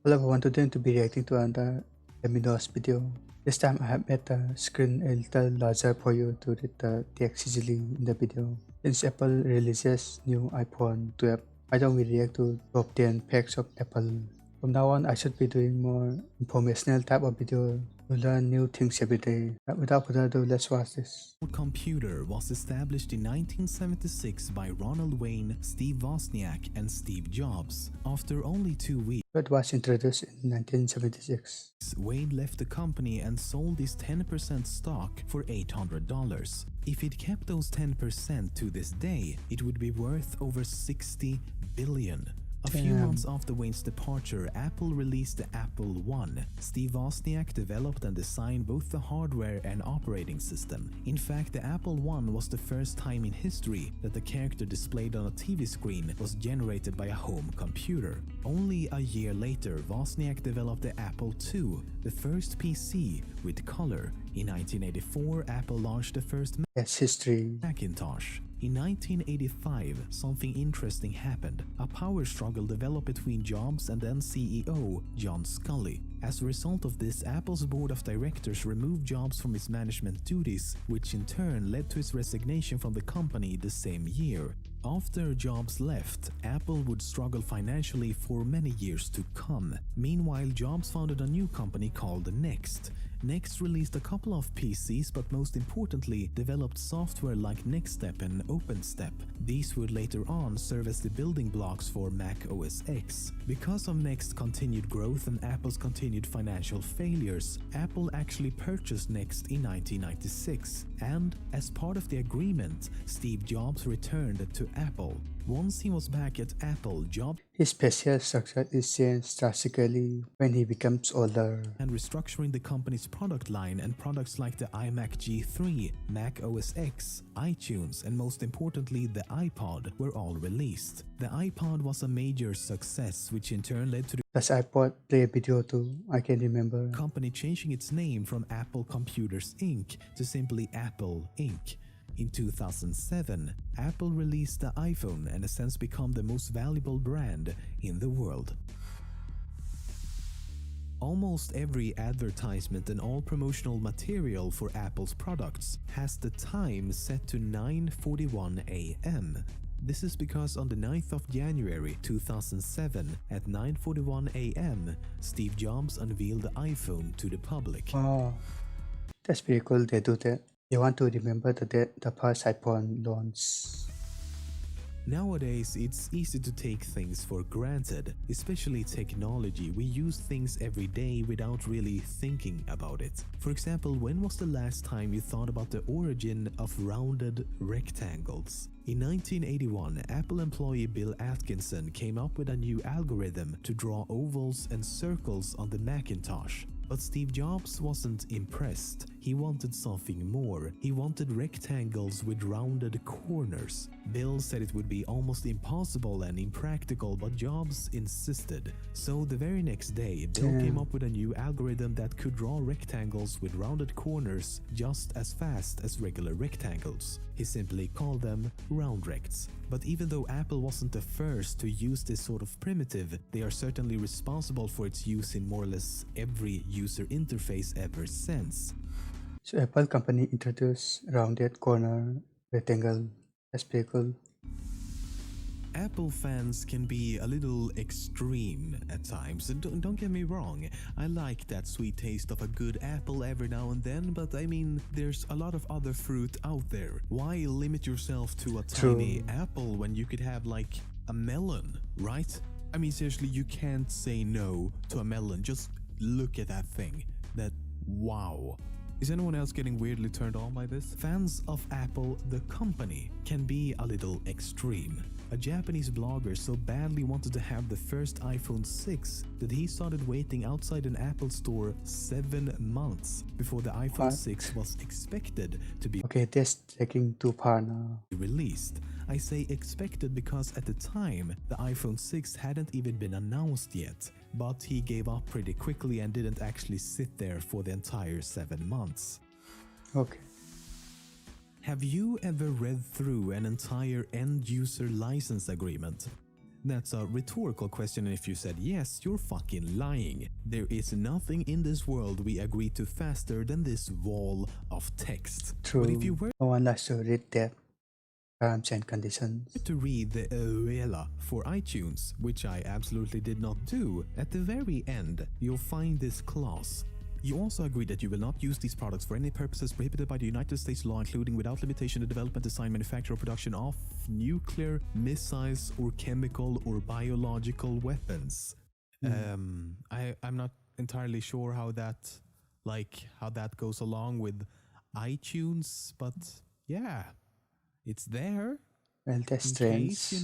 Hello everyone, today I'm to be reacting to another Lemmino's video. This time I have made the screen a little larger for you to read the text easily in the video. Since Apple releases new iPhone 12, I don't really react to top 10 facts of Apple. From now on, I should be doing more informational type of video to learn new things every day. But without further ado, let's watch this. Computer was established in 1976 by Ronald Wayne, Steve Wozniak, and Steve Jobs. After only 2 weeks, It was introduced in 1976. Wayne left the company and sold his 10% stock for $800. If it kept those 10% to this day, it would be worth over $60 billion. A few months after Wayne's departure, Apple released the Apple I. Steve Wozniak developed and designed both the hardware and operating system. In fact, the Apple I was the first time in history that the character displayed on a TV screen was generated by a home computer. Only a year later, Wozniak developed the Apple II, the first PC with color. In 1984, Apple launched the first History. Macintosh. In 1985, something interesting happened. A power struggle developed between Jobs and then CEO John Sculley. As a result of this, Apple's board of directors removed Jobs from his management duties, which in turn led to his resignation from the company the same year. After Jobs left, Apple would struggle financially for many years to come. Meanwhile, Jobs founded a new company called Next. Next released a couple of PCs, but most importantly, developed software like NextStep and OpenStep. These would later on serve as the building blocks for Mac OS X. Because of Next's continued growth and Apple's continued financial failures, Apple actually purchased Next in 1996. And as part of the agreement, Steve Jobs returned to Apple. Once he was back at Apple, Jobs His facial structure is changed drastically when he becomes older. and restructuring the company's product line, and products like the iMac G3, Mac OS X, iTunes, and most importantly the iPod were all released. The iPod was a major success, which in turn led to the Does iPod play video too? I can remember. company changing its name from Apple Computers Inc. to simply Apple Inc. In 2007, Apple released the iPhone and has since become the most valuable brand in the world. Almost every advertisement and all promotional material for Apple's products has the time set to 9:41 a.m. This is because on the 9th of January 2007 at 9:41 a.m., Steve Jobs unveiled the iPhone to the public. Oh, that's pretty cool they do that. They want to remember the first iPhone launch. Nowadays, it's easy to take things for granted, especially technology. We use things every day without really thinking about it. For example, when was the last time you thought about the origin of rounded rectangles? In 1981, Apple employee Bill Atkinson came up with a new algorithm to draw ovals and circles on the Macintosh. But Steve Jobs wasn't impressed. He wanted something more. He wanted rectangles with rounded corners. Bill said it would be almost impossible and impractical, but Jobs insisted. So the very next day, Bill came up with a new algorithm that could draw rectangles with rounded corners just as fast as regular rectangles. He simply called them round rects. But even though Apple wasn't the first to use this sort of primitive, they are certainly responsible for its use in more or less every user interface ever since. So Apple company introduced rounded corner rectangle. That's pretty cool. Apple fans can be a little extreme at times. Don't get me wrong, I like that sweet taste of a good apple every now and then, but I mean, there's a lot of other fruit out there. Why limit yourself to a tiny apple when you could have like a melon, right? I mean, seriously, you can't say no to a melon. Just look at that thing. Wow. Is anyone else getting weirdly turned on by this? Fans of Apple, the company, can be a little extreme. A Japanese blogger so badly wanted to have the first iPhone 6 that he started waiting outside an Apple store 7 months before the iPhone 6 was expected to be Okay, that's taking too far now. released. I say expected because at the time, the iPhone 6 hadn't even been announced yet, but he gave up pretty quickly and didn't actually sit there for the entire 7 months. Okay. Have you ever read through an entire end-user license agreement? That's a rhetorical question, and if you said yes, you're fucking lying. There is nothing in this world we agree to faster than this wall of text. True. But if you were No one likes to read that. Terms and conditions. to read the ELA for iTunes, which I absolutely did not do, at the very end, you'll find this clause. You also agree that you will not use these products for any purposes prohibited by the United States law, including without limitation the development, design, manufacture, or production of nuclear, missiles, or chemical or biological weapons. I'm not entirely sure how that goes along with iTunes, but yeah, it's there. Well, that's In strange. case,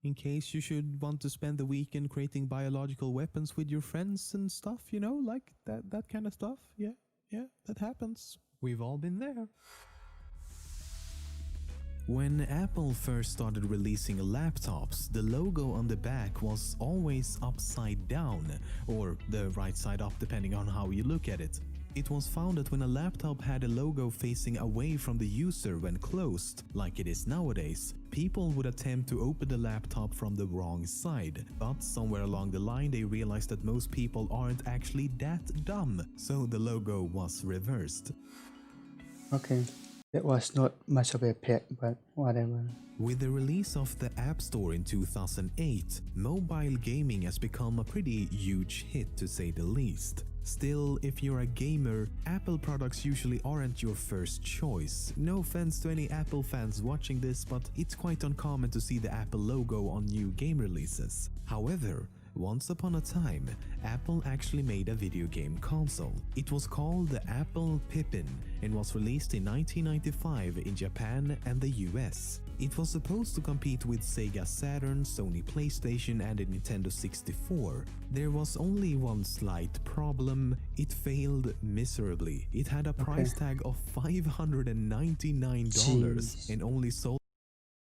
in case you should want to spend the weekend creating biological weapons with your friends and stuff, like that kind of stuff. Yeah, that happens. We've all been there. When Apple first started releasing laptops, the logo on the back was always upside down, or the right side up depending on how you look at it. It was found that when a laptop had a logo facing away from the user when closed, like it is nowadays, people would attempt to open the laptop from the wrong side. But somewhere along the line they realized that most people aren't actually that dumb, so the logo was reversed. Okay. That was not much of a pack, but whatever. With the release of the App Store in 2008, mobile gaming has become a pretty huge hit to say the least. Still, if you're a gamer, Apple products usually aren't your first choice. No offense to any Apple fans watching this, but it's quite uncommon to see the Apple logo on new game releases. However, once upon a time, Apple actually made a video game console. It was called the Apple Pippin and was released in 1995 in Japan and the US. It was supposed to compete with Sega Saturn, Sony PlayStation and the Nintendo 64. There was only one slight problem: it failed miserably. It had a price tag of $599 Jeez. and only sold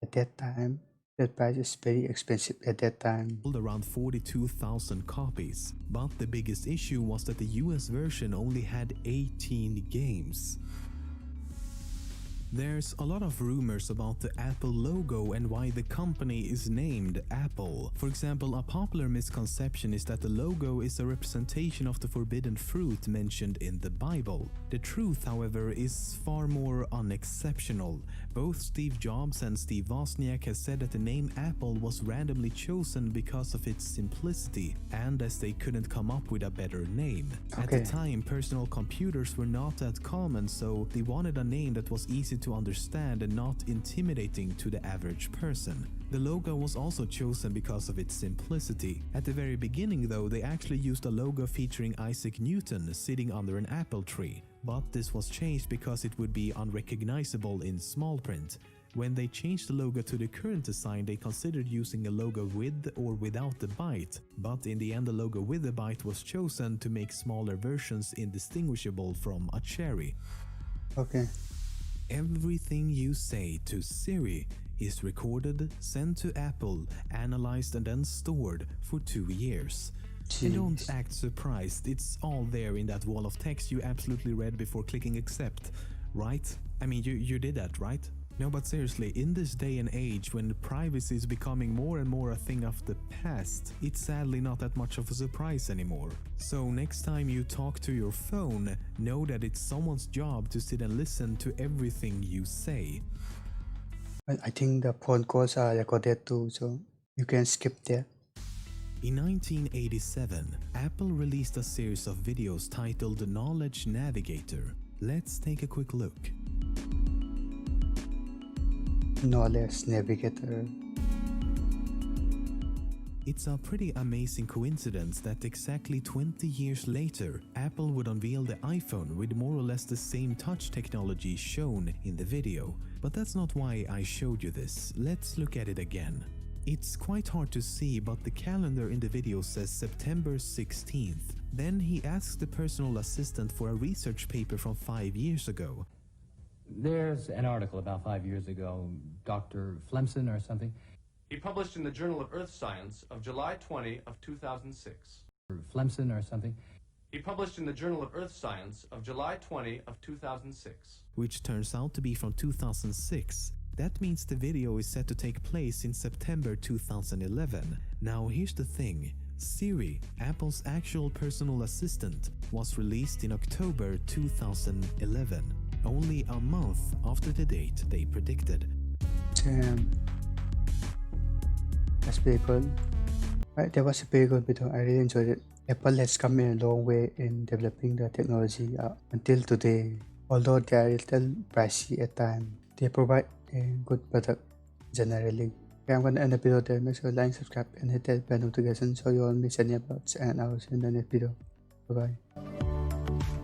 At that time, that price is very expensive at that time. around 42,000 copies. But the biggest issue was that the US version only had 18 games. There's a lot of rumors about the Apple logo and why the company is named Apple. For example, a popular misconception is that the logo is a representation of the forbidden fruit mentioned in the Bible. The truth, however, is far more unexceptional. Both Steve Jobs and Steve Wozniak have said that the name Apple was randomly chosen because of its simplicity and as they couldn't come up with a better name. At the time, personal computers were not that common, so they wanted a name that was easy to understand and not intimidating to the average person. The logo was also chosen because of its simplicity. At the very beginning though, they actually used a logo featuring Isaac Newton sitting under an apple tree, but this was changed because it would be unrecognizable in small print. When they changed the logo to the current design, they considered using a logo with or without the byte, but in the end the logo with the byte was chosen to make smaller versions indistinguishable from a cherry. Okay. Everything you say to Siri is recorded, sent to Apple, analyzed and then stored for 2 years. And don't act surprised, it's all there in that wall of text you absolutely read before clicking accept, right? I mean, you did that, right? No, but seriously, in this day and age when privacy is becoming more and more a thing of the past, it's sadly not that much of a surprise anymore. So next time you talk to your phone, know that it's someone's job to sit and listen to everything you say. Well, I think the phone calls are recorded too, so you can skip that. In 1987, Apple released a series of videos titled The Knowledge Navigator. Let's take a quick look. Knowledge Navigator. It's a pretty amazing coincidence that exactly 20 years later, Apple would unveil the iPhone with more or less the same touch technology shown in the video. But that's not why I showed you this. Let's look at it again. It's quite hard to see, but the calendar in the video says September 16th. Then he asks the personal assistant for a research paper from 5 years ago. There's an article about 5 years ago, Dr. Flemson or something. He published in the Journal of Earth Science of July 20 of 2006. Flemson or something. He published in the Journal of Earth Science of July 20 of 2006. Which turns out to be from 2006. That means the video is set to take place in September 2011. Now here's the thing. Siri, Apple's actual personal assistant, was released in October 2011, only a month after the date they predicted. Damn. That's pretty cool. Right, that was a pretty good video. I really enjoyed it. Apple has come a long way in developing the technology until today. Although they are a little pricey at times, they provide a good product generally. Okay, I'm gonna end the video there. Make sure to like, subscribe, and hit that bell notification so you won't miss any uploads. And I will see you in the next video. Bye bye.